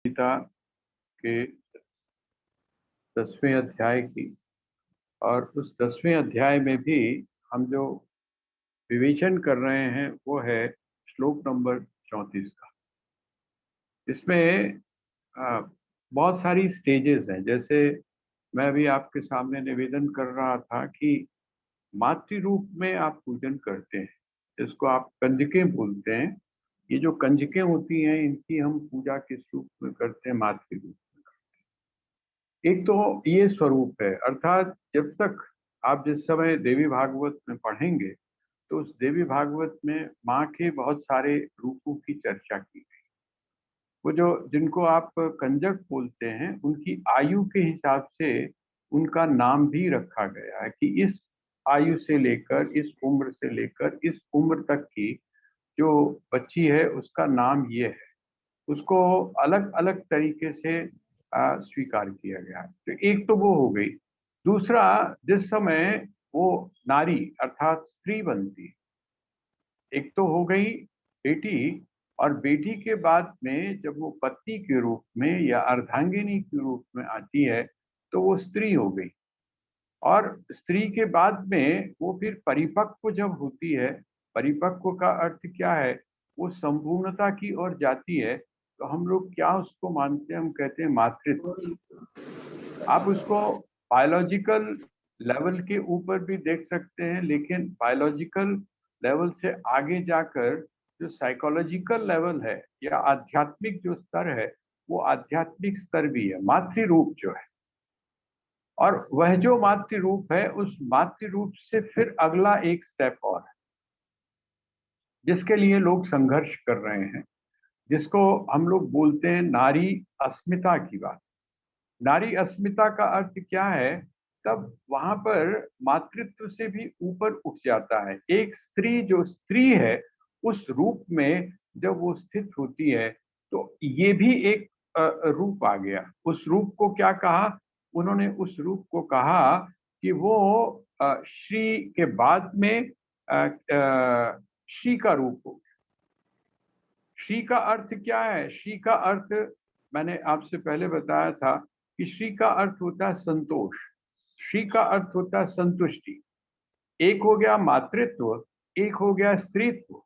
गीता के 10वें अध्याय की। और उस 10वें अध्याय में भी हम जो विवेचन कर रहे हैं वो है श्लोक नंबर 34 का। इसमें बहुत सारी स्टेजेस हैं। जैसे मैं अभी आपके सामने निवेदन कर रहा था कि मातृ रूप में आप पूजन करते हैं, जिसको आप कंजकें बोलते हैं। ये जो कंजकें होती हैं इनकी हम पूजा किस रूप में करते हैं? मातृ रूप में। एक तो ये स्वरूप है, अर्थात जब तक आप जिस समय देवी भागवत में पढ़ेंगे तो उस देवी भागवत में माँ के बहुत सारे रूपों की चर्चा की गई। वो जो जिनको आप कंजक बोलते हैं उनकी आयु के हिसाब से उनका नाम भी रखा गया है कि इस आयु से लेकर इस उम्र से लेकर इस उम्र तक की जो बच्ची है उसका नाम ये है। उसको अलग अलग तरीके से स्वीकार किया गया है। तो एक तो वो हो गई। दूसरा, जिस समय वो नारी अर्थात स्त्री बनती है, एक तो हो गई बेटी, और बेटी के बाद में जब वो पत्नी के रूप में या अर्धांगिनी के रूप में आती है तो वो स्त्री हो गई। और स्त्री के बाद में वो फिर परिपक्व जब होती है, परिपक्व का अर्थ क्या है? वो संपूर्णता की ओर जाती है। तो हम लोग क्या उसको मानते हैं? हम कहते हैं मातृत्व। आप उसको बायोलॉजिकल लेवल के ऊपर भी देख सकते हैं, लेकिन बायोलॉजिकल लेवल से आगे जाकर जो साइकोलॉजिकल लेवल है या आध्यात्मिक जो स्तर है, वो आध्यात्मिक स्तर भी है, मातृ रूप जो है। और वह जो मातृ रूप है, उस मातृ रूप से फिर अगला एक स्टेप और है, जिसके लिए लोग संघर्ष कर रहे हैं, जिसको हम लोग बोलते हैं नारी अस्मिता की बात। नारी अस्मिता का अर्थ क्या है? तब वहां पर मातृत्व से भी ऊपर उठ जाता है। एक स्त्री जो स्त्री है उस रूप में जब वो स्थित होती है तो ये भी एक रूप आ गया। उस रूप को क्या कहा उन्होंने? उस रूप को कहा कि वो श्री के बाद में श्री का रूप हो। श्री का अर्थ क्या है? श्री का अर्थ मैंने आपसे पहले बताया था कि श्री का अर्थ होता है संतोष, श्री का अर्थ होता है संतुष्टि। एक हो गया मातृत्व, एक हो गया स्त्रीत्व,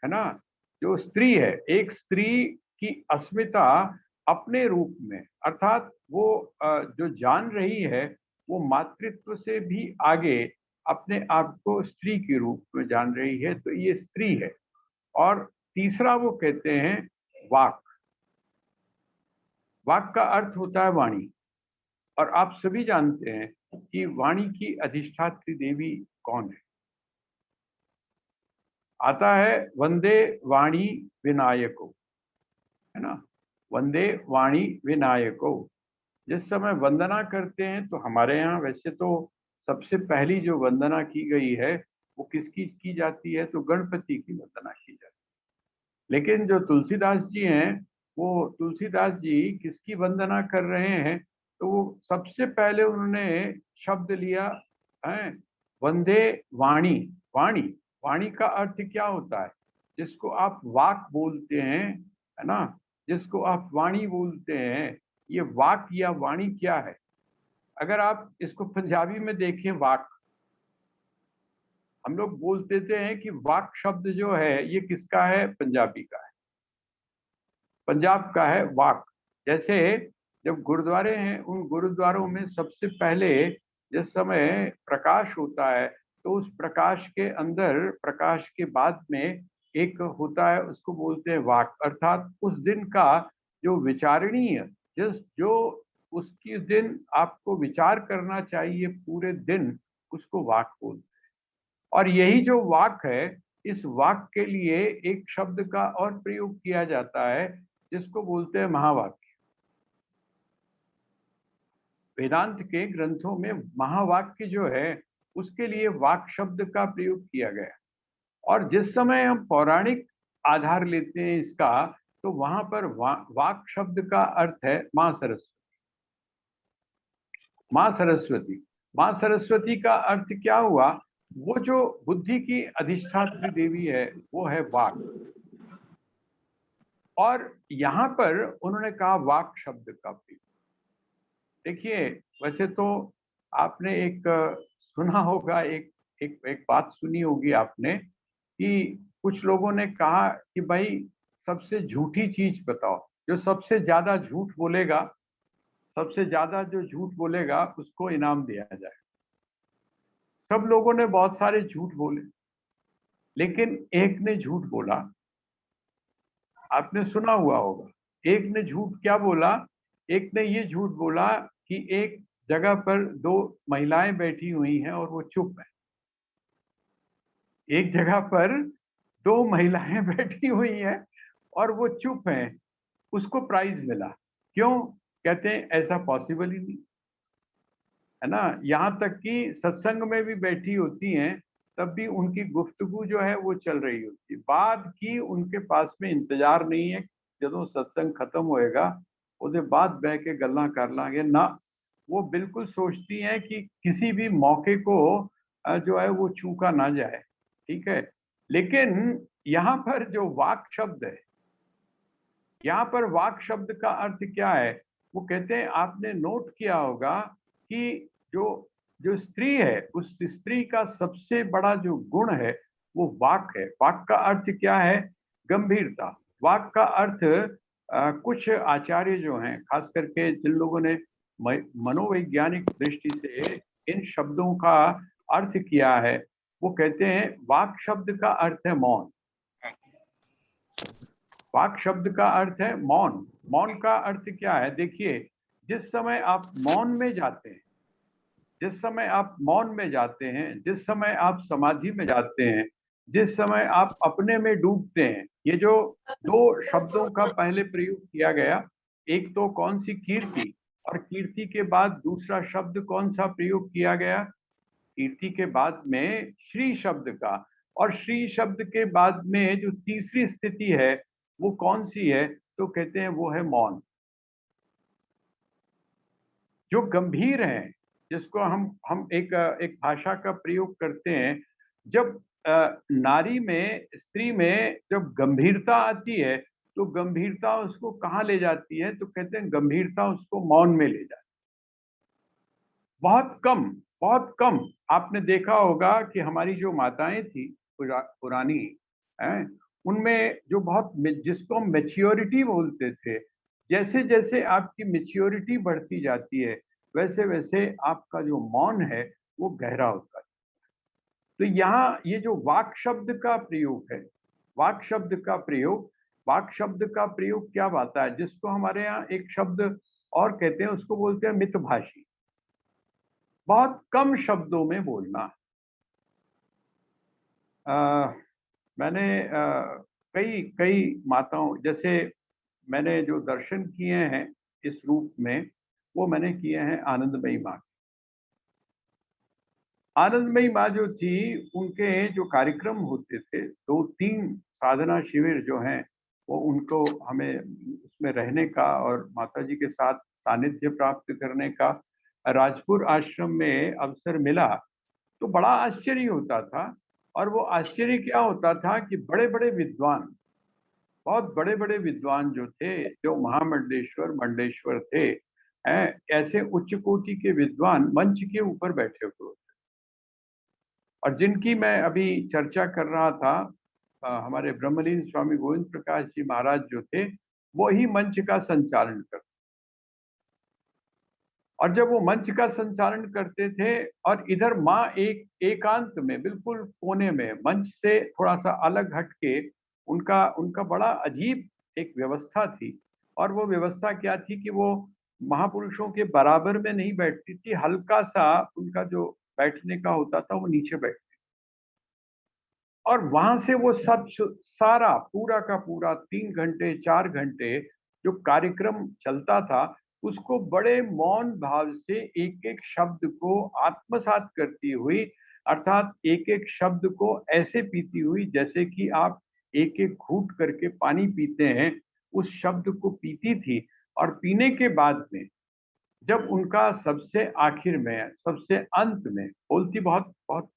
है ना? जो स्त्री है, एक स्त्री की अस्मिता अपने रूप में, अर्थात वो जो जान रही है वो मातृत्व से भी आगे अपने आप को स्त्री के रूप में जान रही है, तो ये स्त्री है। और तीसरा वो कहते हैं वाक। वाक का अर्थ होता है वाणी। और आप सभी जानते हैं कि वाणी की अधिष्ठात्री देवी कौन है? आता है वंदे वाणी विनायको, है ना? वंदे वाणी विनायको। जिस समय वंदना करते हैं तो हमारे यहाँ वैसे तो सबसे पहली जो वंदना की गई है वो किसकी की जाती है? तो गणपति की वंदना की जाती है। लेकिन जो तुलसीदास जी हैं, वो तुलसीदास जी किसकी वंदना कर रहे हैं? तो वो सबसे पहले उन्होंने शब्द लिया है वंदे वाणी। वाणी, वाणी का अर्थ क्या होता है? जिसको आप वाक बोलते हैं, है ना? जिसको आप वाणी बोलते हैं, ये वाक या वाणी क्या है? अगर आप इसको पंजाबी में देखें, वाक, हम लोग बोल देते हैं कि वाक शब्द जो है ये किसका है? पंजाबी का है, पंजाब का है वाक। जैसे जब गुरुद्वारे हैं, उन गुरुद्वारों में सबसे पहले जिस समय प्रकाश होता है तो उस प्रकाश के अंदर, प्रकाश के बाद में एक होता है, उसको बोलते हैं वाक। अर्थात उस दिन का जो विचारणीय, जिस जो उसकी दिन आपको विचार करना चाहिए पूरे दिन, उसको वाक बोलते हैं। और यही जो वाक है, इस वाक के लिए एक शब्द का और प्रयोग किया जाता है जिसको बोलते हैं महावाक्य। वेदांत के ग्रंथों में महावाक्य जो है उसके लिए वाक शब्द का प्रयोग किया गया। और जिस समय हम पौराणिक आधार लेते हैं इसका, तो वहां पर वाक शब्द का अर्थ है मां सरस्वती। मां सरस्वती, मां सरस्वती का अर्थ क्या हुआ? वो जो बुद्धि की अधिष्ठात्री देवी है वो है वाक। और यहाँ पर उन्होंने कहा वाक शब्द का प्रयोग। देखिए, वैसे तो आपने एक सुना होगा, एक एक एक बात सुनी होगी आपने कि कुछ लोगों ने कहा कि भाई सबसे झूठी चीज बताओ, जो सबसे ज्यादा झूठ बोलेगा, सबसे ज्यादा जो झूठ बोलेगा उसको इनाम दिया जाए। सब लोगों ने बहुत सारे झूठ बोले, लेकिन एक ने झूठ बोला, आपने सुना हुआ होगा। एक ने झूठ क्या बोला? एक ने ये झूठ बोला कि एक जगह पर दो महिलाएं बैठी हुई हैं और वो चुप है। एक जगह पर दो महिलाएं बैठी हुई हैं और वो चुप हैं, उसको प्राइज मिला। क्यों? कहते हैं ऐसा पॉसिबल ही नहीं है ना। यहाँ तक कि सत्संग में भी बैठी होती हैं, तब भी उनकी गुफ्तगू जो है वो चल रही होती है। बाद की उनके पास में इंतजार नहीं है, ਜਦੋਂ सत्संग खत्म होएगा ਉਹਦੇ बाद बह के गल्ला कर लांगे ना। वो बिल्कुल सोचती हैं कि किसी भी मौके को जो है वो चूका ना जाए। ठीक है, लेकिन यहाँ पर जो वाक शब्द है, यहाँ पर वाक शब्द का अर्थ क्या है? वो कहते हैं, आपने नोट किया होगा कि जो जो स्त्री है, उस स्त्री का सबसे बड़ा जो गुण है वो वाक है। वाक का अर्थ क्या है? गंभीरता। वाक का अर्थ कुछ आचार्य जो हैं, खास करके जिन लोगों ने मनोवैज्ञानिक दृष्टि से इन शब्दों का अर्थ किया है, वो कहते हैं वाक शब्द का अर्थ है मौन। वाक शब्द का अर्थ है मौन। मौन का अर्थ क्या है? देखिए, जिस समय आप मौन में जाते हैं, जिस समय आप मौन में जाते हैं, जिस समय आप समाधि में जाते हैं, जिस समय आप अपने में डूबते हैं, ये जो दो शब्दों का पहले प्रयोग किया गया, एक तो कौन सी? कीर्ति। और कीर्ति के बाद दूसरा शब्द कौन सा प्रयोग किया गया? कीर्ति के बाद में श्री शब्द का। और श्री शब्द के बाद में जो तीसरी स्थिति है वो कौन सी है? तो कहते हैं वो है मौन। जो गंभीर है, जिसको हम एक भाषा का प्रयोग करते हैं, जब नारी में, स्त्री में जब गंभीरता आती है, तो गंभीरता उसको कहाँ ले जाती है? तो कहते हैं गंभीरता उसको मौन में ले जाती है। बहुत कम, बहुत कम आपने देखा होगा कि हमारी जो माताएं थी पुरानी हैं, उनमें जो बहुत जिसको हम मैच्योरिटी बोलते थे, जैसे जैसे आपकी मैच्योरिटी बढ़ती जाती है, वैसे वैसे आपका जो मौन है वो गहरा होता है। तो यहाँ ये जो वाक शब्द का प्रयोग है, वाक शब्द का प्रयोग, वाक शब्द का प्रयोग क्या आता है? जिसको हमारे यहाँ एक शब्द और कहते हैं, उसको बोलते हैं मितभाषी। बहुत कम शब्दों में बोलना। मैंने कई कई माताओं, जैसे मैंने जो दर्शन किए हैं इस रूप में, वो मैंने किए हैं आनंदमयी माँ के। आनंदमयी माँ जो थी, उनके जो कार्यक्रम होते थे, 2-3 साधना शिविर जो हैं, वो उनको हमें उसमें रहने का और माता जी के साथ सानिध्य प्राप्त करने का राजपुर आश्रम में अवसर मिला, तो बड़ा आश्चर्य होता था। और वो आश्चर्य क्या होता था कि बड़े-बड़े विद्वान, बहुत बड़े-बड़े विद्वान जो थे, जो महामंडलेश्वर, मंडलेश्वर थे, हैं, ऐसे उच्च कोटि के विद्वान मंच के ऊपर बैठे हुए होते। और जिनकी मैं अभी चर्चा कर रहा था, हमारे ब्रह्मलीन स्वामी गोविंद प्रकाश जी महाराज जो थे, वो ही मंच का संचालन करते। और जब वो मंच का संचालन करते थे और इधर माँ एक एकांत में, बिल्कुल कोने में, मंच से थोड़ा सा अलग हट के, उनका उनका बड़ा अजीब एक व्यवस्था थी। और वो व्यवस्था क्या थी कि वो महापुरुषों के बराबर में नहीं बैठती थी, हल्का सा उनका जो बैठने का होता था वो नीचे बैठती। और वहां से वो सब सारा पूरा का पूरा 3 घंटे 4 घंटे जो कार्यक्रम चलता था, उसको बड़े मौन भाव से एक एक शब्द को आत्मसात करती हुई, अर्थात एक एक शब्द को ऐसे पीती हुई जैसे कि आप एक एक घूंट करके पानी पीते हैं, उस शब्द को पीती थी। और पीने के बाद में जब उनका सबसे आखिर में, सबसे अंत में, बोलती बहुत बहुत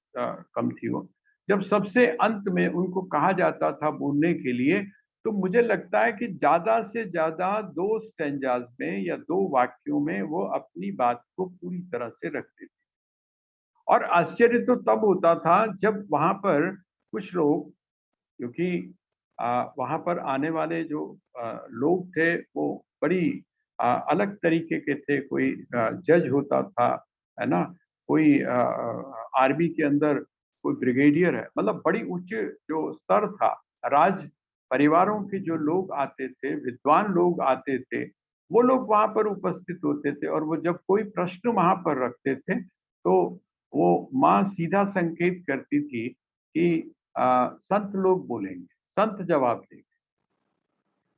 कम थी वो, जब सबसे अंत में उनको कहा जाता था बोलने के लिए, तो मुझे लगता है कि ज्यादा से ज्यादा 2 स्टेंजाज में या 2 वाक्यों में वो अपनी बात को पूरी तरह से रखते थे। और आश्चर्य तो तब होता था जब वहां पर कुछ लोग, क्योंकि वहां पर आने वाले जो लोग थे वो बड़ी अलग तरीके के थे। कोई जज होता था, है ना, कोई आर्मी के अंदर कोई ब्रिगेडियर है, मतलब बड़ी उच्च जो स्तर था। राज परिवारों के जो लोग आते थे, विद्वान लोग आते थे, वो लोग वहां पर उपस्थित होते थे। और वो जब कोई प्रश्न वहां पर रखते थे तो वो माँ सीधा संकेत करती थी कि संत लोग बोलेंगे, संत जवाब देंगे।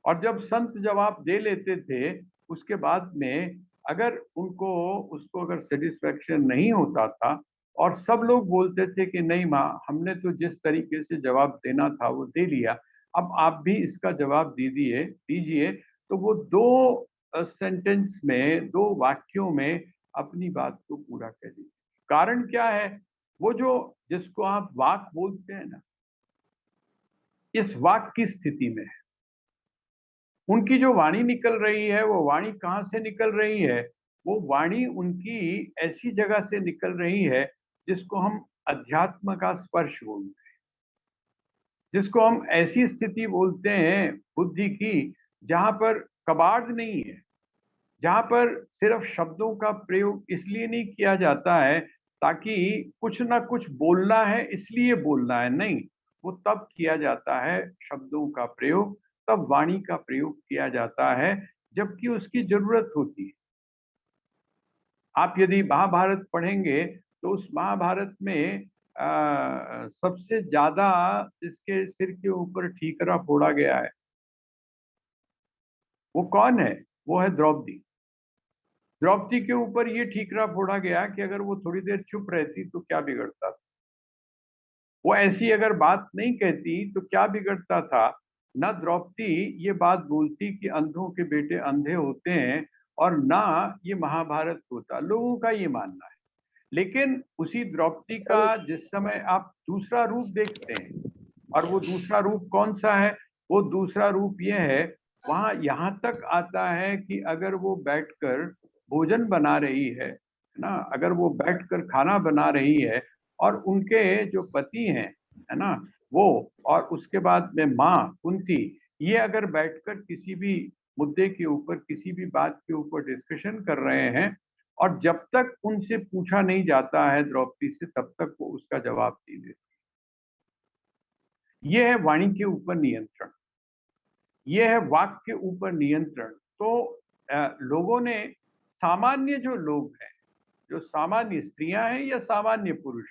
और जब संत जवाब दे लेते थे, उसके बाद में अगर उनको उसको अगर सेटिस्फेक्शन नहीं होता था और सब लोग बोलते थे कि नहीं माँ, हमने तो जिस तरीके से जवाब देना था वो दे लिया, अब आप भी इसका जवाब दीजिए, तो वो 2 सेंटेंस में, 2 वाक्यों में अपनी बात को पूरा कर दीजिए। कारण क्या है? वो जो जिसको आप वाक बोलते हैं ना, इस वाक की स्थिति में है। उनकी जो वाणी निकल रही है, वो वाणी कहाँ से निकल रही है? वो वाणी उनकी ऐसी जगह से निकल रही है जिसको हम अध्यात्म का स्पर्श बोलते हैं, जिसको हम ऐसी स्थिति बोलते हैं बुद्धि की जहां पर कबाड़ नहीं है, जहां पर सिर्फ शब्दों का प्रयोग इसलिए नहीं किया जाता है ताकि कुछ ना कुछ बोलना है इसलिए बोलना है, नहीं। वो तब किया जाता है शब्दों का प्रयोग, तब वाणी का प्रयोग किया जाता है जबकि उसकी जरूरत होती है। आप यदि महाभारत पढ़ेंगे तो उस महाभारत में सबसे ज्यादा जिसके सिर के ऊपर ठीकरा फोड़ा गया है वो कौन है? वो है द्रौपदी। द्रौपदी के ऊपर ये ठीकरा फोड़ा गया कि अगर वो थोड़ी देर चुप रहती तो क्या बिगड़ता था। वो ऐसी अगर बात नहीं कहती तो क्या बिगड़ता था। ना द्रौपदी ये बात बोलती कि अंधों के बेटे अंधे होते हैं, और ना ये महाभारत होता, लोगों का ये मानना है। लेकिन उसी द्रौपदी का जिस समय आप दूसरा रूप देखते हैं, और वो दूसरा रूप कौन सा है? वो दूसरा रूप ये है, वहां यहां तक आता है कि अगर वो बैठकर भोजन बना रही है ना, अगर वो बैठकर खाना बना रही है और उनके जो पति हैं, है ना, वो और उसके बाद में माँ कुंती, ये अगर बैठकर किसी भी मुद्दे के ऊपर, किसी भी बात के ऊपर डिस्कशन कर रहे हैं और जब तक उनसे पूछा नहीं जाता है द्रौपदी से, तब तक वो उसका जवाब नहीं देती। ये है वाणी के ऊपर नियंत्रण, ये है वाक के ऊपर नियंत्रण। तो लोगों ने, सामान्य जो लोग हैं, जो सामान्य स्त्रियां हैं या सामान्य पुरुष,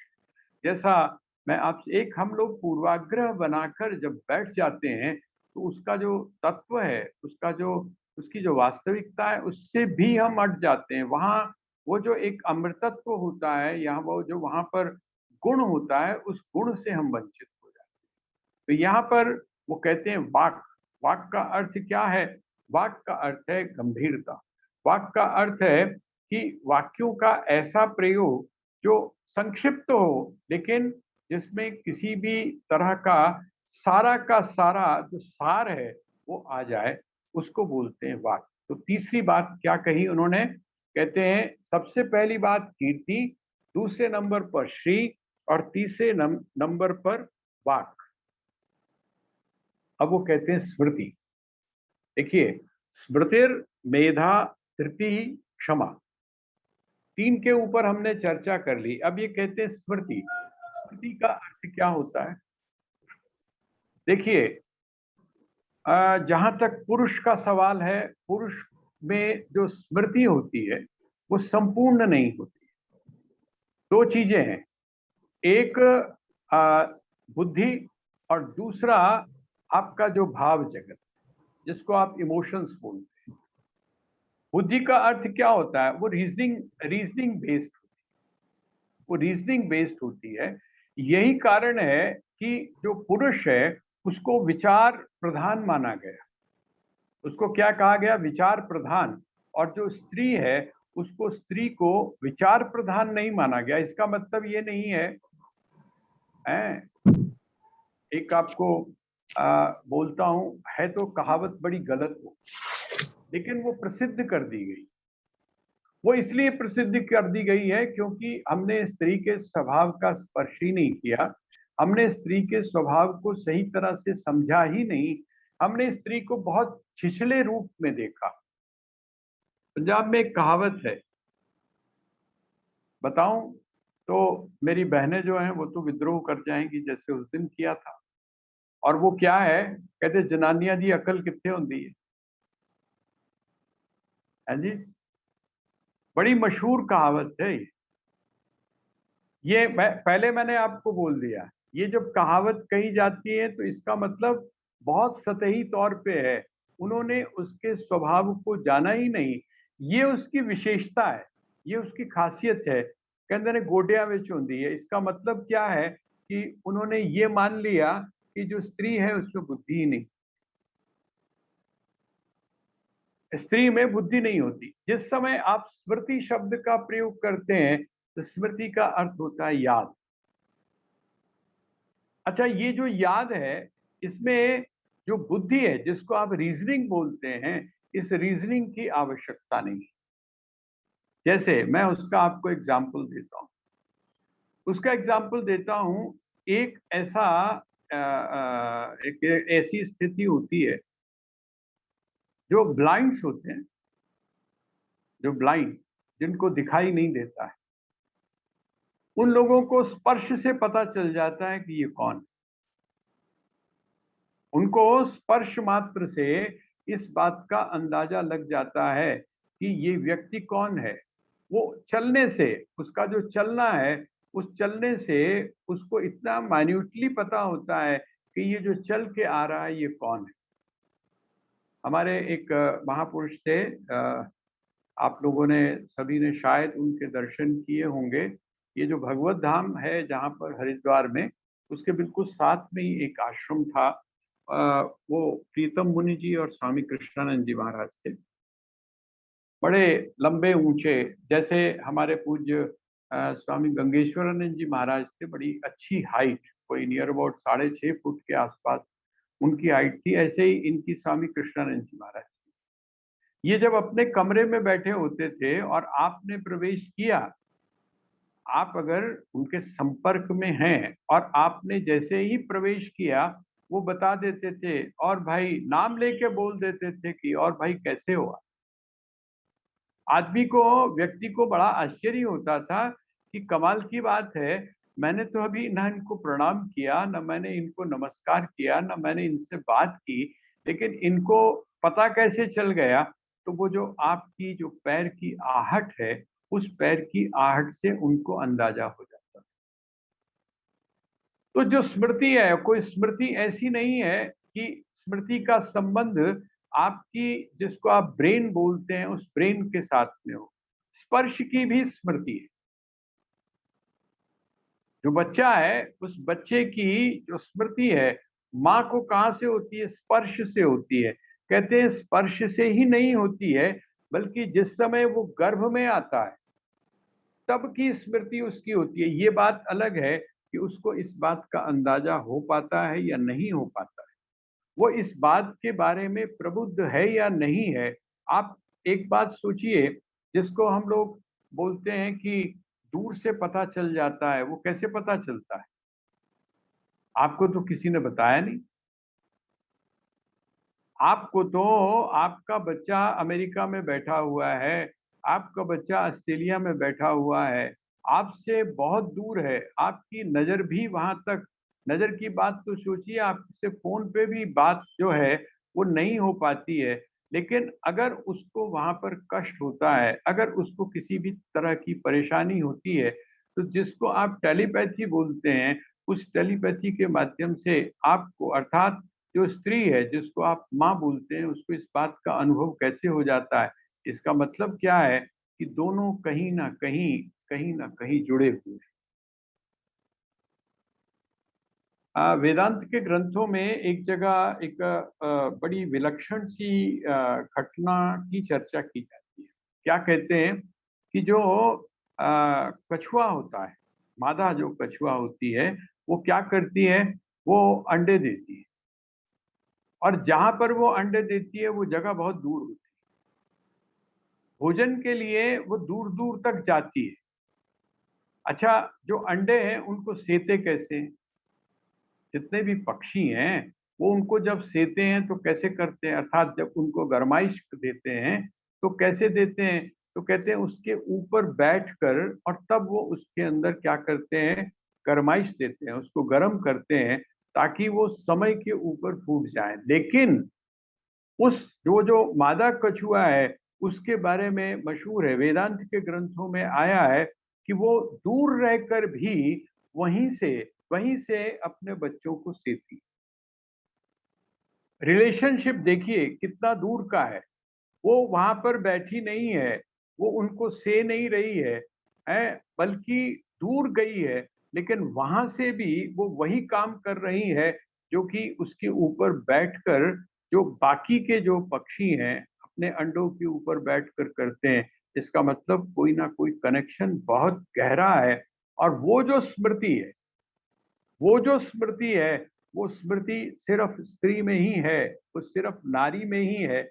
जैसा मैं आपसे, एक हम लोग पूर्वाग्रह बनाकर जब बैठ जाते हैं तो उसका जो तत्व है, उसका जो, उसकी जो वास्तविकता है, उससे भी हम अट जाते हैं। वहाँ वो जो एक अमृतत्व होता है, या वो जो वहाँ पर गुण होता है, उस गुण से हम वंचित हो जाते हैं। तो यहाँ पर वो कहते हैं वाक। वाक का अर्थ क्या है? वाक का अर्थ है गंभीरता। वाक का अर्थ है कि वाक्यों का ऐसा प्रयोग जो संक्षिप्त हो, लेकिन जिसमें किसी भी तरह का सारा जो सार है वो आ जाए, उसको बोलते हैं वाक। तो तीसरी बात क्या कही उन्होंने? कहते हैं सबसे पहली बात कीर्ति, दूसरे नंबर पर श्री, और तीसरे नंबर पर वाक। अब वो कहते हैं स्मृति। देखिए, स्मृतिर मेधा धृति क्षमा, 3 के ऊपर हमने चर्चा कर ली। अब ये कहते हैं स्मृति। स्मृति का अर्थ क्या होता है? देखिए, जहां तक पुरुष का सवाल है, पुरुष में जो स्मृति होती है वो संपूर्ण नहीं होती। 2 चीजें हैं, एक आ, बुद्धि, और दूसरा आपका जो भाव जगत, जिसको आप इमोशंस बोलते हैं। बुद्धि का अर्थ क्या होता है? वो रीजनिंग रीजनिंग बेस्ड, वो रीजनिंग बेस्ड होती है। यही कारण है कि जो पुरुष है उसको विचार प्रधान माना गया, उसको क्या कहा गया? विचार प्रधान। और जो स्त्री है उसको, स्त्री को विचार प्रधान नहीं माना गया। इसका मतलब ये नहीं है, एक आपको बोलता हूँ, है तो कहावत बड़ी गलत हो, लेकिन वो प्रसिद्ध कर दी गई। वो इसलिए प्रसिद्ध कर दी गई है क्योंकि हमने स्त्री के स्वभाव का स्पर्श ही नहीं किया, हमने स्त्री के स्वभाव को सही तरह से समझा ही नहीं, हमने स्त्री को बहुत छिछले रूप में देखा। पंजाब में एक कहावत है, बताऊं तो मेरी बहनें जो हैं वो तो विद्रोह कर जाएंगी जैसे उस दिन किया था। और वो क्या है, कहते जनानियां दी अकल कितने होंदी है जी। बड़ी मशहूर कहावत है ये। पहले मैंने आपको बोल दिया, ये जब कहावत कही जाती है तो इसका मतलब बहुत सतही तौर पे है, उन्होंने उसके स्वभाव को जाना ही नहीं। ये उसकी विशेषता है, ये उसकी खासियत है। कहते ने गोडिया विच होंदी है, इसका मतलब क्या है कि उन्होंने ये मान लिया कि जो स्त्री है उसमें बुद्धि ही नहीं, स्त्री में बुद्धि नहीं होती। जिस समय आप स्मृति शब्द का प्रयोग करते हैं तो स्मृति का अर्थ होता है याद। अच्छा, ये जो याद है, इसमें जो बुद्धि है जिसको आप रीजनिंग बोलते हैं, इस रीजनिंग की आवश्यकता नहीं। जैसे मैं उसका आपको एग्जाम्पल देता हूं, उसका एग्जाम्पल देता हूं। एक ऐसा एक ऐसी स्थिति होती है, जो ब्लाइंड्स होते हैं, जो ब्लाइंड, जिनको दिखाई नहीं देता है, उन लोगों को स्पर्श से पता चल जाता है कि ये कौन है। उनको स्पर्श मात्र से इस बात का अंदाजा लग जाता है कि ये व्यक्ति कौन है। वो चलने से, उसका जो चलना है, उस चलने से उसको इतना माइन्यूटली पता होता है कि ये जो चल के आ रहा है ये कौन है। हमारे एक महापुरुष थे, आप लोगों ने सभी ने शायद उनके दर्शन किए होंगे। ये जो भगवत धाम है जहाँ पर हरिद्वार में, उसके बिल्कुल साथ में ही एक आश्रम था। वो प्रीतम मुनि जी और स्वामी कृष्णानंद जी महाराज थे। बड़े लंबे ऊंचे, जैसे हमारे पूज्य स्वामी गंगेश्वरानंद जी महाराज थे, बड़ी अच्छी हाइट, कोई नियर अबाउट 6.5 फुट के आसपास उनकी हाइट थी। ऐसे ही इनकी स्वामी कृष्णानंद जी महाराज, ये जब अपने कमरे में बैठे होते थे और आपने प्रवेश किया, आप अगर उनके संपर्क में हैं और आपने जैसे ही प्रवेश किया, वो बता देते थे और भाई नाम लेके बोल देते थे कि और भाई कैसे हो। आदमी को, व्यक्ति को बड़ा आश्चर्य होता था कि कमाल की बात है, मैंने तो अभी ना इनको प्रणाम किया, ना मैंने इनको नमस्कार किया, ना मैंने इनसे बात की, लेकिन इनको पता कैसे चल गया। तो वो जो आपकी जो पैर की आहट है, उस पैर की आहट से उनको अंदाजा हो जाता। तो जो स्मृति है, कोई स्मृति ऐसी नहीं है कि स्मृति का संबंध आपकी, जिसको आप ब्रेन बोलते हैं, उस ब्रेन के साथ में हो। स्पर्श की भी स्मृति है। जो बच्चा है, उस बच्चे की जो स्मृति है, माँ को कहाँ से होती है? स्पर्श से होती है। कहते हैं स्पर्श से ही नहीं होती है, बल्कि जिस समय वो गर्भ में आता है तब की स्मृति उसकी होती है। ये बात अलग है कि उसको इस बात का अंदाजा हो पाता है या नहीं हो पाता है, वो इस बात के बारे में प्रबुद्ध है या नहीं है। आप एक बात सोचिए, जिसको हम लोग बोलते हैं कि दूर से पता चल जाता है, वो कैसे पता चलता है? आपको तो किसी ने बताया नहीं। आपको तो, आपका बच्चा अमेरिका में बैठा हुआ है, आपका बच्चा ऑस्ट्रेलिया में बैठा हुआ है, आपसे बहुत दूर है, आपकी नज़र भी वहां तक, नज़र की बात तो सोचिए, आपसे फोन पे भी बात जो है वो नहीं हो पाती है। लेकिन अगर उसको वहां पर कष्ट होता है, अगर उसको किसी भी तरह की परेशानी होती है, तो जिसको आप टेलीपैथी बोलते हैं, उस टेलीपैथी के माध्यम से आपको, अर्थात जो स्त्री है जिसको आप माँ बोलते हैं, उसको इस बात का अनुभव कैसे हो जाता है? इसका मतलब क्या है कि दोनों कहीं ना कहीं जुड़े हुए हैं। वेदांत के ग्रंथों में एक जगह एक बड़ी विलक्षण सी घटना की चर्चा की जाती है। क्या कहते हैं कि जो कछुआ होता है, मादा जो कछुआ होती है, वो क्या करती है? वो अंडे देती है। और जहां पर वो अंडे देती है वो जगह बहुत दूर होती है। भोजन के लिए वो दूर दूर तक जाती है। अच्छा, जो अंडे हैं उनको सेते कैसे? जितने भी पक्षी हैं वो उनको जब सेते हैं तो कैसे करते हैं, अर्थात जब उनको गरमाइश देते हैं तो कैसे देते हैं? तो कहते हैं उसके ऊपर बैठकर, और तब वो उसके अंदर क्या करते हैं, गरमाइश देते हैं, उसको गर्म करते हैं ताकि वो समय के ऊपर फूट जाए। लेकिन उस जो मादा कछुआ है उसके बारे में मशहूर है, वेदांत के ग्रंथों में आया है कि वो दूर रहकर भी वहीं से वहीं से अपने बच्चों को सेती। रिलेशनशिप देखिए कितना दूर का है। वो वहां पर बैठी नहीं है, वो उनको से नहीं रही है बल्कि दूर गई है, लेकिन वहां से भी वो वही काम कर रही है जो कि उसके ऊपर बैठकर जो बाकी के जो पक्षी हैं अपने अंडों के ऊपर बैठकर करते हैं। इसका मतलब कोई ना कोई कनेक्शन बहुत गहरा है। और वो जो स्मृति है, वो स्मृति सिर्फ स्त्री में ही है, वो सिर्फ नारी में ही है।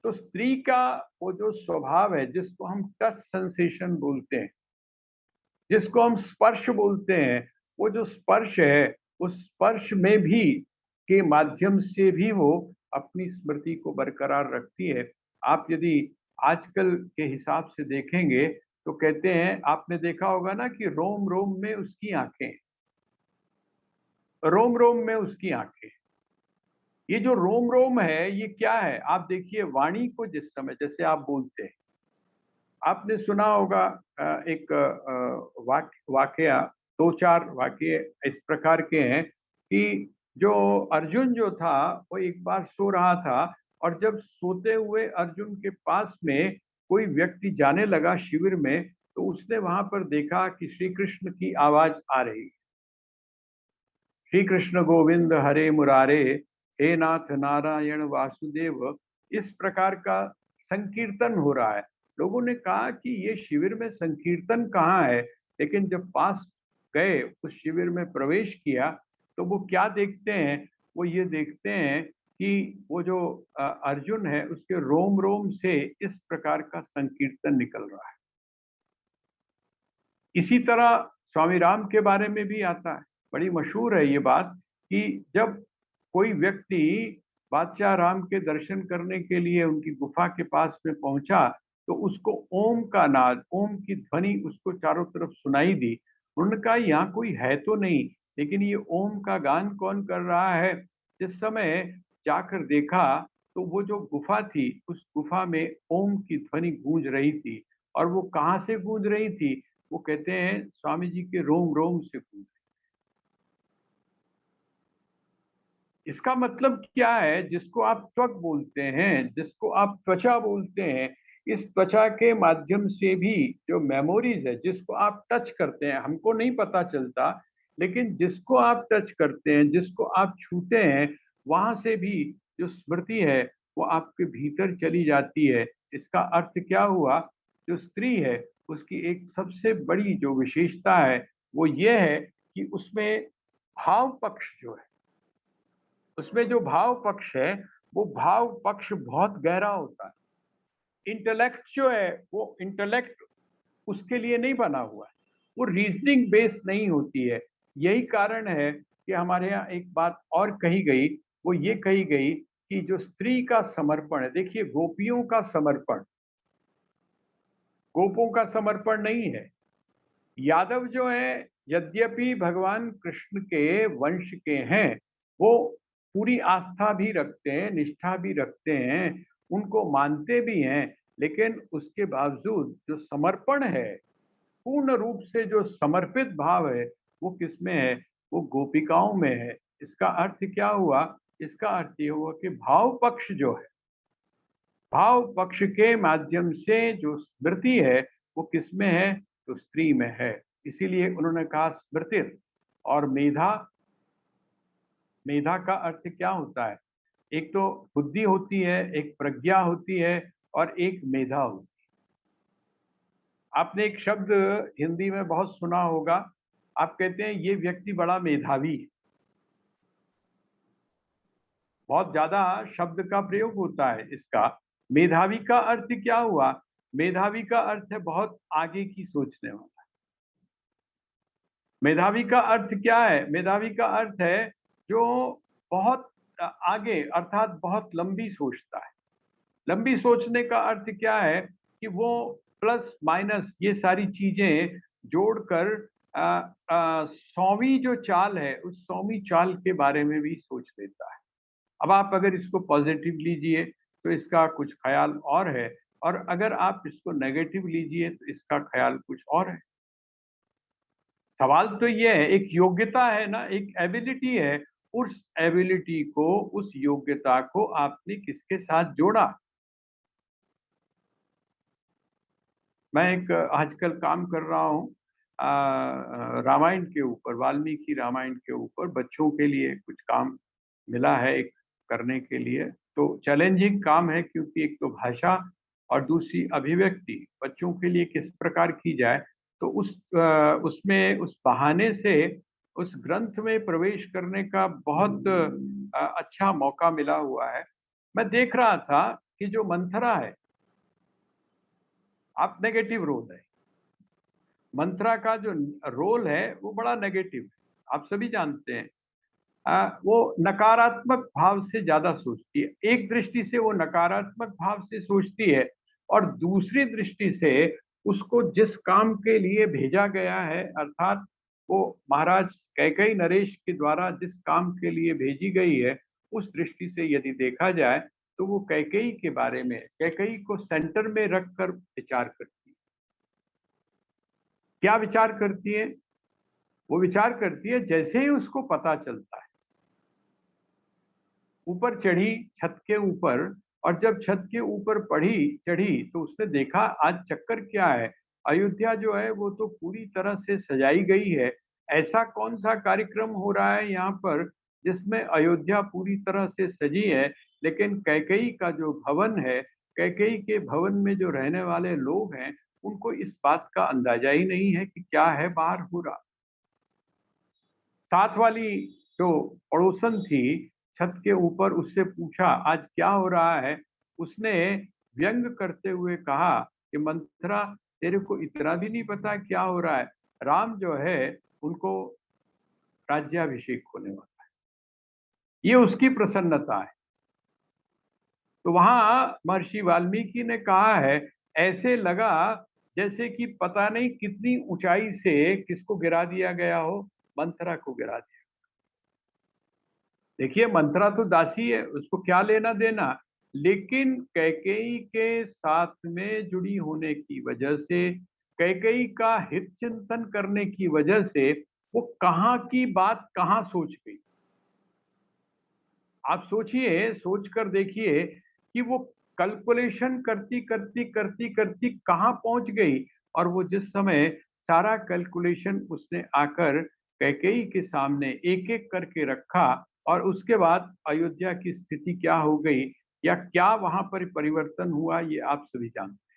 तो स्त्री का वो जो स्वभाव है जिसको हम टच सेंसेशन बोलते हैं, जिसको हम स्पर्श बोलते हैं, वो जो स्पर्श है उस स्पर्श में भी के माध्यम से भी वो अपनी स्मृति को बरकरार रखती है। आप यदि आजकल के हिसाब से देखेंगे तो कहते हैं, आपने देखा होगा ना कि रोम रोम में उसकी आंखें, रोम रोम में उसकी आंखें। ये जो रोम रोम है ये क्या है? आप देखिए वाणी को जिस समय जैसे आप बोलते हैं, आपने सुना होगा एक वाकया, दो चार वाकये इस प्रकार के हैं कि जो अर्जुन जो था वो एक बार सो रहा था, और जब सोते हुए अर्जुन के पास में कोई व्यक्ति जाने लगा शिविर में, तो उसने वहां पर देखा कि श्री कृष्ण की आवाज आ रही, श्री कृष्ण गोविंद हरे मुरारे, हे नाथ नारायण वासुदेव, इस प्रकार का संकीर्तन हो रहा है। लोगों ने कहा कि ये शिविर में संकीर्तन कहाँ है? लेकिन जब पास गए, उस शिविर में प्रवेश किया, तो वो क्या देखते हैं? वो ये देखते हैं कि वो जो अर्जुन है उसके रोम रोम से इस प्रकार का संकीर्तन निकल रहा है। इसी तरह स्वामी राम के बारे में भी आता है, बड़ी मशहूर है ये बात कि जब कोई व्यक्ति बादशाह राम के दर्शन करने के लिए उनकी गुफा के पास में पहुंचा, तो उसको ओम का नाद, ओम की ध्वनि उसको चारों तरफ सुनाई दी। उन्होंने कहा यहाँ कोई है तो नहीं, लेकिन ये ओम का गान कौन कर रहा है? जिस समय जाकर देखा तो वो जो गुफा थी उस गुफा में ओम की ध्वनि गूंज रही थी। और वो कहाँ से गूंज रही थी? वो कहते हैं स्वामी जी के रोम रोम से गूंज। इसका मतलब क्या है? जिसको आप त्वक बोलते हैं, जिसको आप त्वचा बोलते हैं, इस त्वचा के माध्यम से भी जो मेमोरीज है, जिसको आप टच करते हैं, हमको नहीं पता चलता, लेकिन जिसको आप टच करते हैं, जिसको आप छूते हैं, वहां से भी जो स्मृति है वो आपके भीतर चली जाती है। इसका अर्थ क्या हुआ? जो स्त्री है उसकी एक सबसे बड़ी जो विशेषता है वो ये है कि उसमें भाव पक्ष जो है, उसमें जो भाव पक्ष है वो भाव पक्ष बहुत गहरा होता है। इंटेलेक्ट जो है वो इंटेलेक्ट उसके लिए नहीं बना हुआ है, वो रीजनिंग बेस्ड नहीं होती है। यही कारण है कि हमारे यहाँ एक बात और कही गई, वो ये कही गई कि जो स्त्री का समर्पण है, देखिए गोपियों का समर्पण गोपों का समर्पण नहीं है। यादव जो है यद्यपि भगवान कृष्ण के वंश के हैं, वो पूरी आस्था भी रखते हैं, निष्ठा भी रखते हैं, उनको मानते भी हैं, लेकिन उसके बावजूद जो समर्पण है, पूर्ण रूप से जो समर्पित भाव है, वो किसमें है? वो गोपिकाओं में है। इसका अर्थ क्या हुआ? इसका अर्थ ये हुआ कि भाव पक्ष जो है, भाव पक्ष के माध्यम से जो स्मृति है वो किसमें है? तो स्त्री में है। इसीलिए उन्होंने कहा स्मृति। और मेधा, मेधा का अर्थ क्या होता है? एक तो बुद्धि होती है, एक प्रज्ञा होती है, और एक मेधा होती है। आपने एक शब्द हिंदी में बहुत सुना होगा, आप कहते हैं ये व्यक्ति बड़ा मेधावी है। बहुत ज्यादा शब्द का प्रयोग होता है इसका। मेधावी का अर्थ क्या हुआ? मेधावी का अर्थ है बहुत आगे की सोचने वाला। मेधावी का अर्थ क्या है? मेधावी का अर्थ है जो बहुत आगे, अर्थात बहुत लंबी सोचता है। लंबी सोचने का अर्थ क्या है कि वो प्लस माइनस ये सारी चीजें जोड़कर 100वीं जो चाल है उस 100वीं चाल के बारे में भी सोच लेता है। अब आप अगर इसको पॉजिटिव लीजिए तो इसका कुछ ख्याल और है, और अगर आप इसको नेगेटिव लीजिए तो इसका ख्याल कुछ और है। सवाल तो ये है, एक योग्यता है ना, एक एबिलिटी है, उस एबिलिटी को, उस योग्यता को आपने किसके साथ जोड़ा? मैं एक आजकल काम कर रहा हूँ रामायण के ऊपर, वाल्मीकि रामायण के ऊपर बच्चों के लिए कुछ काम मिला है एक करने के लिए। तो चैलेंजिंग काम है, क्योंकि एक तो भाषा और दूसरी अभिव्यक्ति बच्चों के लिए किस प्रकार की जाए। तो उसमें उस बहाने से उस ग्रंथ में प्रवेश करने का बहुत अच्छा मौका मिला हुआ है। मैं देख रहा था कि जो मंथरा है, आप नेगेटिव रोल है, मंत्रा का जो रोल है वो बड़ा नेगेटिव है, आप सभी जानते हैं। वो नकारात्मक भाव से ज्यादा सोचती है। एक दृष्टि से वो नकारात्मक भाव से सोचती है, और दूसरी दृष्टि से उसको जिस काम के लिए भेजा गया है, अर्थात वो महाराज कैकेयी नरेश के द्वारा जिस काम के लिए भेजी गई है, उस दृष्टि से यदि देखा जाए तो वो कैकेयी के बारे में, कैकेयी को सेंटर में रखकर विचार करती है। क्या विचार करती है? वो विचार करती है जैसे ही उसको पता चलता है, ऊपर चढ़ी छत के ऊपर, और जब छत के ऊपर चढ़ी तो उसने देखा आज चक्कर क्या है, अयोध्या जो है वो तो पूरी तरह से सजाई गई है। ऐसा कौन सा कार्यक्रम हो रहा है यहाँ पर जिसमें अयोध्या पूरी तरह से सजी है, लेकिन कैकेयी का जो भवन है, कैकेयी के भवन में जो रहने वाले लोग हैं, उनको इस बात का अंदाजा ही नहीं है कि क्या है बाहर हो रहा। साथ वाली जो पड़ोसन थी छत के ऊपर, उससे पूछा आज क्या हो रहा है। उसने व्यंग करते हुए कहा कि मंथरा, तेरे को इतना भी नहीं पता क्या हो रहा है, राम जो है उनको राज्याभिषेक होने वाला है, ये उसकी प्रसन्नता है। तो वहां महर्षि वाल्मीकि ने कहा है, ऐसे लगा जैसे कि पता नहीं कितनी ऊंचाई से किसको गिरा दिया गया हो, मंथरा को गिरा दिया। देखिए मंत्रा तो दासी है, उसको क्या लेना देना, लेकिन कैकेयी के साथ में जुड़ी होने की वजह से, कैकेयी का हित चिंतन करने की वजह से वो कहाँ की बात कहाँ सोच गई। आप सोचिए, सोच कर देखिए कि वो कैलकुलेशन करती करती करती करती कहाँ पहुंच गई। और वो जिस समय सारा कैलकुलेशन उसने आकर कैकेयी के सामने एक एक करके रखा, और उसके बाद अयोध्या की स्थिति क्या हो गई या क्या वहां पर परिवर्तन हुआ, ये आप सभी जानते।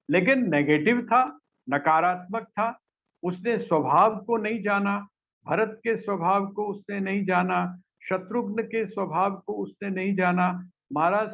लेकिन नेगेटिव था, नकारात्मक था। उसने स्वभाव को नहीं जाना, भरत के स्वभाव को उसने नहीं जाना, शत्रुघ्न के स्वभाव को उसने नहीं जाना, महाराज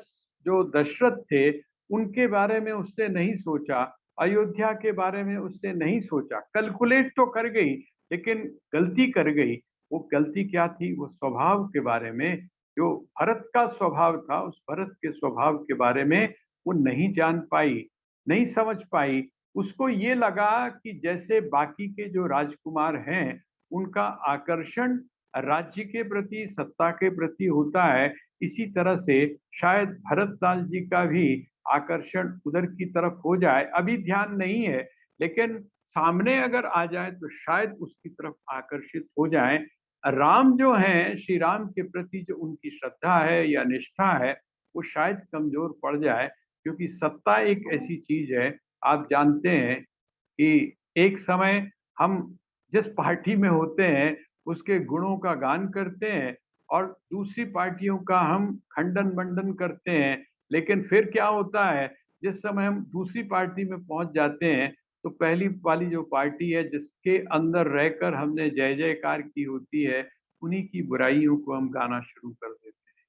जो दशरथ थे उनके बारे में उसने नहीं सोचा, अयोध्या के बारे में उसने नहीं सोचा। कैलकुलेट तो कर गई, लेकिन गलती कर गई। वो गलती क्या थी? वो स्वभाव के बारे में, जो भरत का स्वभाव था, उस भरत के स्वभाव के बारे में वो नहीं जान पाई, नहीं समझ पाई। उसको ये लगा कि जैसे बाकी के जो राजकुमार हैं उनका आकर्षण राज्य के प्रति, सत्ता के प्रति होता है, इसी तरह से शायद भरत लाल जी का भी आकर्षण उधर की तरफ हो जाए। अभी ध्यान नहीं है, लेकिन सामने अगर आ जाए तो शायद उसकी तरफ आकर्षित हो जाए। राम जो हैं, श्री राम के प्रति जो उनकी श्रद्धा है या निष्ठा है, वो शायद कमजोर पड़ जाए, क्योंकि सत्ता एक ऐसी चीज है, आप जानते हैं कि एक समय हम जिस पार्टी में होते हैं उसके गुणों का गान करते हैं, और दूसरी पार्टियों का हम खंडन मंडन करते हैं। लेकिन फिर क्या होता है, जिस समय हम दूसरी पार्टी में पहुंच जाते हैं तो पहली वाली जो पार्टी है जिसके अंदर रहकर हमने जय जयकार की होती है, उन्हीं की बुराइयों को हम गाना शुरू कर देते हैं।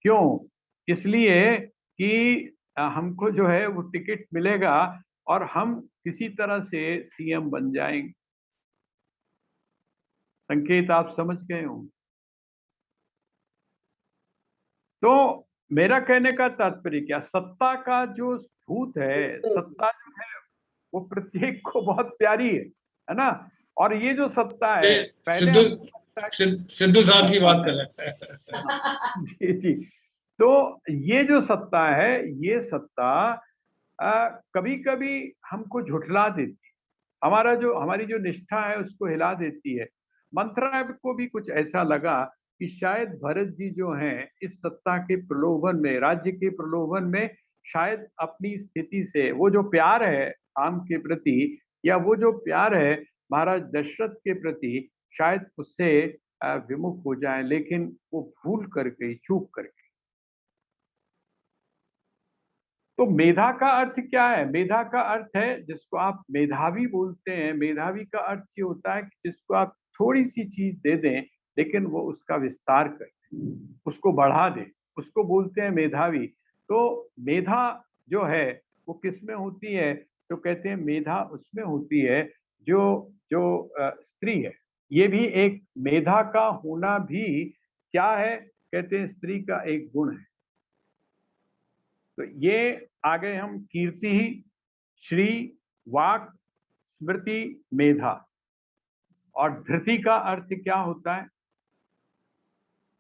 क्यों? इसलिए कि हमको जो है वो टिकट मिलेगा और हम किसी तरह से सीएम बन जाएंगे। संकेत आप समझ गए होंगे। तो मेरा कहने का तात्पर्य क्या, सत्ता का जो भूत है, सत्ता जो है वो प्रत्येक को बहुत प्यारी है ना। और ये जो सत्ता ये है, पहले सिद्धू हमको लगता है सिद्धू साहब की बात कर रहे हैं। जी जी। तो ये जो सत्ता है, ये सत्ता कभी कभी हमको झुठला देती है, हमारी जो निष्ठा है उसको हिला देती है। मंथरा को भी कुछ ऐसा लगा कि शायद भरत जी जो हैं इस सत्ता के प्रलोभन में, राज्य के प्रलोभन में, शायद अपनी स्थिति से वो जो प्यार है राम के प्रति, या वो जो प्यार है महाराज दशरथ के प्रति, शायद उससे विमुख हो जाए। लेकिन वो भूल कर गई, चूक कर गई। तो मेधा का अर्थ क्या है? मेधा का अर्थ है जिसको आप मेधावी बोलते हैं। मेधावी का अर्थ ये होता है कि जिसको आप थोड़ी सी चीज दे दें लेकिन वो उसका विस्तार कर दे, उसको बढ़ा दे, उसको बोलते हैं मेधावी। तो मेधा जो है वो किस में होती है? तो कहते हैं मेधा उसमें होती है जो जो स्त्री है। ये भी एक मेधा का होना भी क्या है? कहते हैं स्त्री का एक गुण है। तो ये आ गए हम कीर्ति, श्री, वाक, स्मृति, मेधा। और धृति का अर्थ क्या होता है?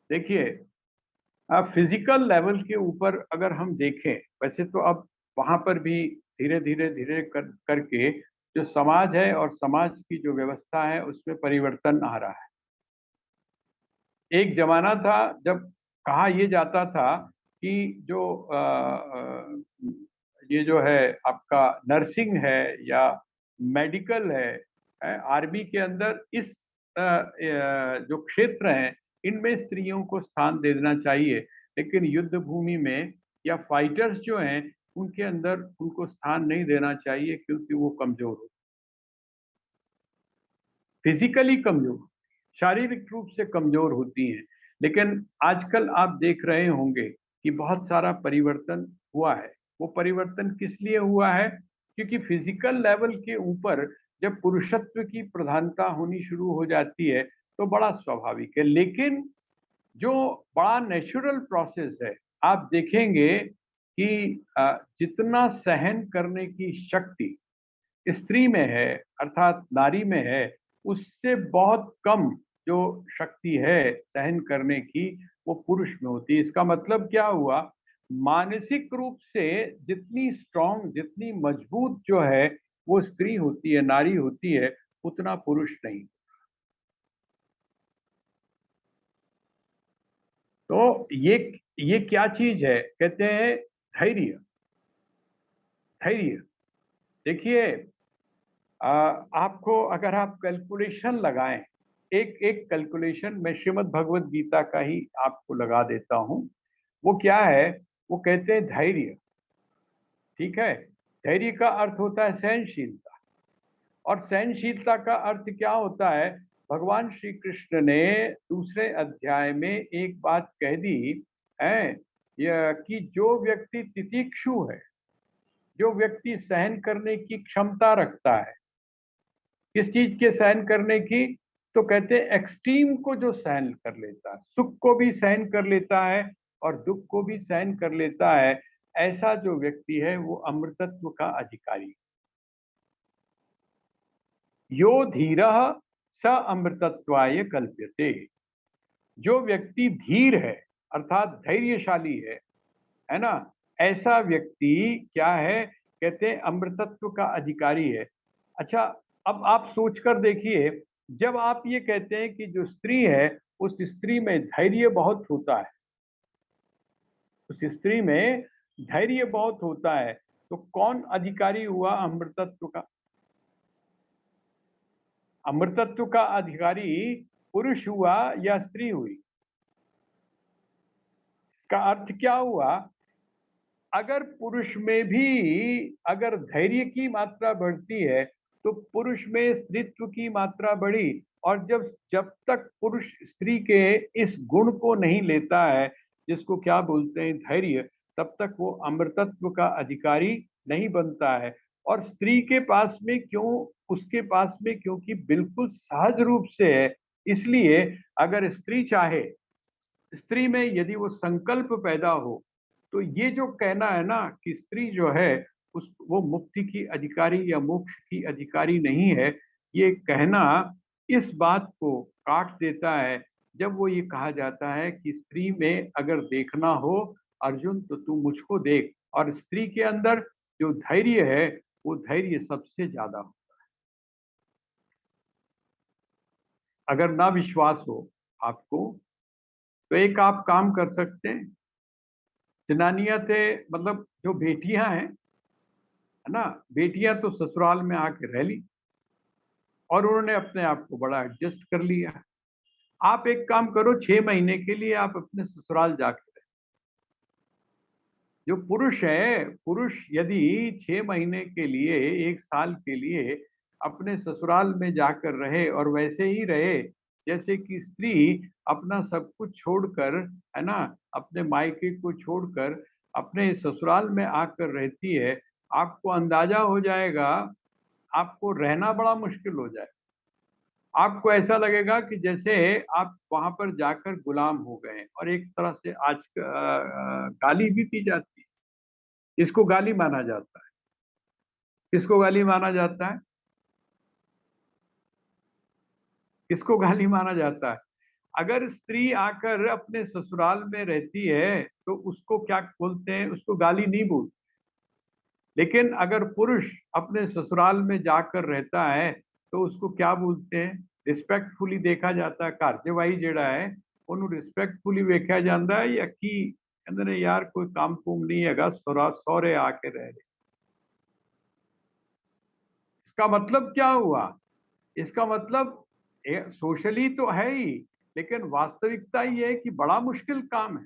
देखिए, अब फिजिकल लेवल के ऊपर अगर हम देखें, वैसे तो अब वहां पर भी धीरे धीरे करके जो समाज है और समाज की जो व्यवस्था है उसमें परिवर्तन आ रहा है। एक जमाना था जब कहा यह जाता था कि जो ये जो है आपका नर्सिंग है या मेडिकल है, आर्मी के अंदर इस जो क्षेत्र हैं इनमें स्त्रियों को स्थान दे देना चाहिए। लेकिन युद्ध भूमि में या फाइटर्स जो हैं उनके अंदर उनको स्थान नहीं देना चाहिए, क्योंकि वो कमजोर हो, फिजिकली कमजोर, शारीरिक रूप से कमजोर होती हैं। लेकिन आजकल आप देख रहे होंगे कि बहुत सारा परिवर्तन हुआ है। वो परिवर्तन किस लिए हुआ है? क्योंकि फिजिकल लेवल के ऊपर जब पुरुषत्व की प्रधानता होनी शुरू हो जाती है तो बड़ा स्वाभाविक है। लेकिन जो बड़ा नेचुरल प्रोसेस है, आप देखेंगे कि जितना सहन करने की शक्ति स्त्री में है, अर्थात नारी में है, उससे बहुत कम जो शक्ति है सहन करने की वो पुरुष में होती है। इसका मतलब क्या हुआ? मानसिक रूप से जितनी स्ट्रांग, जितनी मजबूत जो है वो स्त्री होती है, नारी होती है, उतना पुरुष नहीं। तो ये क्या चीज है? कहते हैं धैर्य। धैर्य, देखिए, आपको अगर आप कैलकुलेशन लगाएं, एक एक कैलकुलेशन मैं श्रीमद् भगवद गीता का ही आपको लगा देता हूं। वो क्या है? वो कहते हैं धैर्य। ठीक है, धैर्य का अर्थ होता है सहनशीलता। और सहनशीलता का अर्थ क्या होता है? भगवान श्री कृष्ण ने दूसरे अध्याय में एक बात कह दी है, कि जो व्यक्ति तितिक्षु है, जो व्यक्ति सहन करने की क्षमता रखता है, किस चीज के सहन करने की? तो कहते हैं एक्सट्रीम को जो सहन कर लेता है, सुख को भी सहन कर लेता है और दुख को भी सहन कर लेता है, ऐसा जो व्यक्ति है वो अमृतत्व का अधिकारी। यो धीरः स अमृतत्वाय कल्प्यते। जो व्यक्ति धीर है अर्थात धैर्यशाली है ना, ऐसा व्यक्ति क्या है? कहते हैं अमृतत्व का अधिकारी है। अच्छा, अब आप सोचकर देखिए, जब आप ये कहते हैं कि जो स्त्री है उस स्त्री में धैर्य बहुत होता है, उस स्त्री में धैर्य बहुत होता है, तो कौन अधिकारी हुआ अमृतत्व का? अमृतत्व का अधिकारी पुरुष हुआ या स्त्री हुई? इसका अर्थ क्या हुआ? अगर पुरुष में भी अगर धैर्य की मात्रा बढ़ती है तो पुरुष में स्त्रीत्व की मात्रा बढ़ी, और जब जब तक पुरुष स्त्री के इस गुण को नहीं लेता है, जिसको क्या बोलते हैं धैर्य, तब तक वो अमृतत्व का अधिकारी नहीं बनता है। और स्त्री के पास में क्यों, उसके पास में क्योंकि बिल्कुल सहज रूप से है, इसलिए अगर स्त्री चाहे, स्त्री में यदि वो संकल्प पैदा हो, तो ये जो कहना है ना कि स्त्री जो है उस वो मुक्ति की अधिकारी या मोक्ष की अधिकारी नहीं है, ये कहना इस बात को काट देता है जब वो ये कहा जाता है कि स्त्री में अगर देखना हो अर्जुन तो तू मुझको देख, और स्त्री के अंदर जो धैर्य है वो धैर्य सबसे ज्यादा हो। अगर ना विश्वास हो आपको, तो एक आप काम कर सकते हैं, जनानियां थे, मतलब जो बेटियां हैं, है ना, बेटियां तो ससुराल में आके रह ली और उन्होंने अपने आप को बड़ा एडजस्ट कर लिया। आप एक काम करो, 6 महीने के लिए आप अपने ससुराल जाके रहे। जो पुरुष है, पुरुष यदि 6 महीने के लिए, 1 साल के लिए अपने ससुराल में जाकर रहे और वैसे ही रहे जैसे कि स्त्री अपना सब कुछ छोड़कर, है ना, अपने मायके को छोड़कर अपने ससुराल में आकर रहती है, आपको अंदाजा हो जाएगा, आपको रहना बड़ा मुश्किल हो जाए। आपको ऐसा लगेगा कि जैसे आप वहां पर जाकर गुलाम हो गए हैं, और एक तरह से आज गाली भी दी जाती है। इसको गाली माना जाता है। किसको गाली माना जाता है? किसको गाली माना जाता है? अगर स्त्री आकर अपने ससुराल में रहती है तो उसको क्या बोलते हैं? उसको गाली नहीं बोलते। लेकिन अगर पुरुष अपने ससुराल में जाकर रहता है तो उसको क्या बोलते हैं? रिस्पेक्टफुली देखा जाता है। कार्यवाही जेड़ा है ਉਹਨੂੰ रिस्पेक्टफुली वेख्या जाता है, या कि कहते ने यार कोई काम कुम नहीं हैगा, सौरे आके रह रहे। इसका मतलब क्या हुआ? इसका मतलब सोशली तो है ही, लेकिन वास्तविकता ये है कि बड़ा मुश्किल काम है।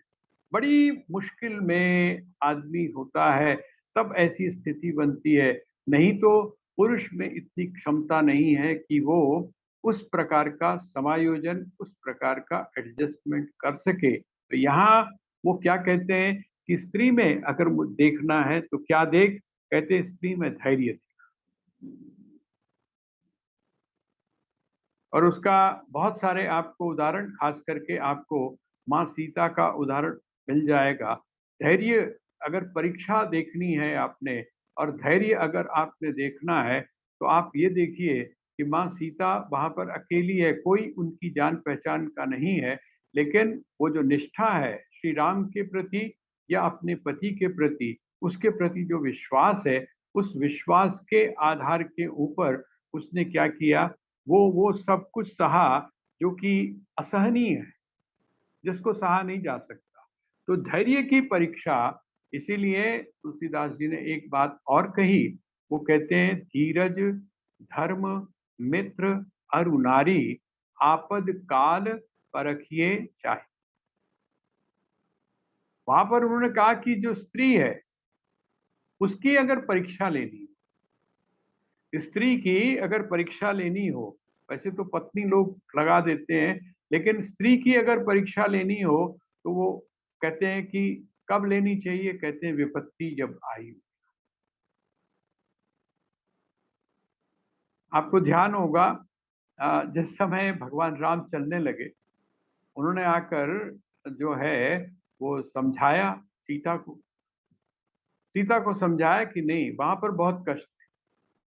बड़ी मुश्किल में आदमी होता है तब ऐसी स्थिति बनती है, नहीं तो पुरुष में इतनी क्षमता नहीं है कि वो उस प्रकार का समायोजन, उस प्रकार का एडजस्टमेंट कर सके। तो यहाँ वो क्या कहते हैं कि स्त्री में अगर देखना है तो क्या देख, कहते हैं स्त्री में धैर्य थी। और उसका बहुत सारे आपको उदाहरण, खास करके आपको माँ सीता का उदाहरण मिल जाएगा। धैर्य अगर परीक्षा देखनी है आपने, और धैर्य अगर आपने देखना है, तो आप ये देखिए कि माँ सीता वहां पर अकेली है, कोई उनकी जान पहचान का नहीं है, लेकिन वो जो निष्ठा है श्री राम के प्रति या अपने पति के प्रति, उसके प्रति जो विश्वास है, उस विश्वास के आधार के ऊपर उसने क्या किया, वो सब कुछ सहा जो कि असहनीय है, जिसको सहा नहीं जा सकता। तो धैर्य की परीक्षा, इसीलिए तुलसीदास जी ने एक बात और कही, वो कहते हैं धीरज धर्म मित्र अरु नारी आपद काल परखिए चाहे। वहां पर उन्होंने कहा कि जो स्त्री है उसकी अगर परीक्षा लेनी, स्त्री की अगर परीक्षा लेनी हो, वैसे तो पत्नी लोग लगा देते हैं, लेकिन स्त्री की अगर परीक्षा लेनी हो तो वो कहते हैं कि कब लेनी चाहिए, कहते हैं विपत्ति जब आई। आपको ध्यान होगा जिस समय भगवान राम चलने लगे, उन्होंने आकर जो है वो समझाया सीता को, सीता को समझाया कि नहीं, वहां पर बहुत कष्ट,